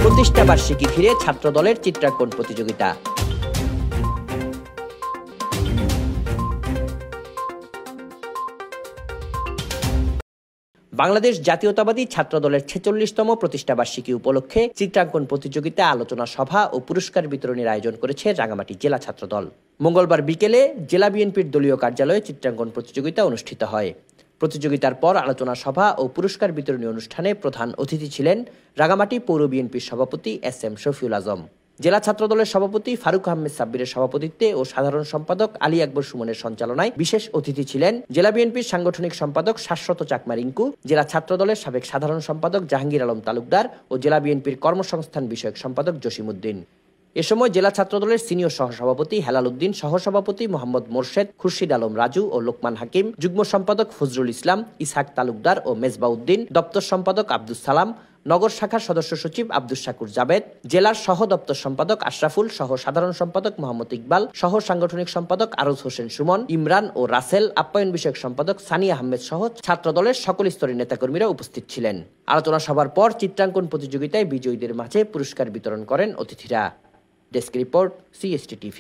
প্রতিষ্ঠা বার্ষিকী ঘিরে ছাত্রদলের চিত্রাঙ্কন প্রতিযোগিতা। বাংলাদেশ জাতীয়তাবাদী ছাত্রদলের ৪৬তম প্রতিষ্ঠা বার্ষিকী উপলক্ষে চিত্রাঙ্কন প্রতিযোগিতা, আলোচনা সভা ও পুরস্কার বিতরণের আয়োজন করেছে রাঙামাটি জেলা ছাত্রদল। মঙ্গলবার বিকেলে জেলা বিএনপির দলীয় কার্যালয়ে চিত্রাঙ্কন প্রতিযোগিতা অনুষ্ঠিত হয়। প্রতিযোগিতার পর আলোচনা সভা ও পুরস্কার বিতরণী অনুষ্ঠানে প্রধান অতিথি ছিলেন রাঙামাটি পৌর বিএনপির সভাপতি SM শফিউল আজম। জেলা ছাত্রদলের সভাপতি ফারুক আহমেদ সাব্বিরের সভাপতিত্বে ও সাধারণ সম্পাদক আলী আকবর সুমনের সঞ্চালনায় বিশেষ অতিথি ছিলেন জেলা বিএনপির সাংগঠনিক সম্পাদক শাশ্বত চাকমা রিঙ্কু, জেলা ছাত্রদলের সাবেক সাধারণ সম্পাদক জাহাঙ্গীর আলম তালুকদার ও জেলা বিএনপির কর্মসংস্থান বিষয়ক সম্পাদক জসিমউদ্দিন। এ সময় জেলা ছাত্রদলের সিনিয়র সহসভাপতি হেলাল উদ্দিন, সহসভাপতি মোহাম্মদ মোরশেদ, খুরশিদ আলম রাজু ও লোকমান হাকিম, যুগ্ম সম্পাদক ফজলুল ইসলাম, ইসহাক তালুকদার ও মেজবাউদ্দিন, দপ্তর সম্পাদক আব্দুস সালাম, নগর শাখার সদস্য সচিব আব্দুস শাকুর জাবেদ, জেলার সহ দপ্তর সম্পাদক আশরাফুল, সহ সাধারণ সম্পাদক মোহাম্মদ ইকবাল, সহ সাংগঠনিক সম্পাদক আরজ হোসেন সুমন, ইমরান ও রাসেল, আপ্যায়ন বিষয়ক সম্পাদক সানিয়া আহমেদ সহ ছাত্রদলের সকল স্তরের নেতাকর্মীরা উপস্থিত ছিলেন। আলোচনা সভার পর চিত্রাঙ্কন প্রতিযোগিতায় বিজয়ীদের মাঝে পুরস্কার বিতরণ করেন অতিথিরা। Desk report, CST TV।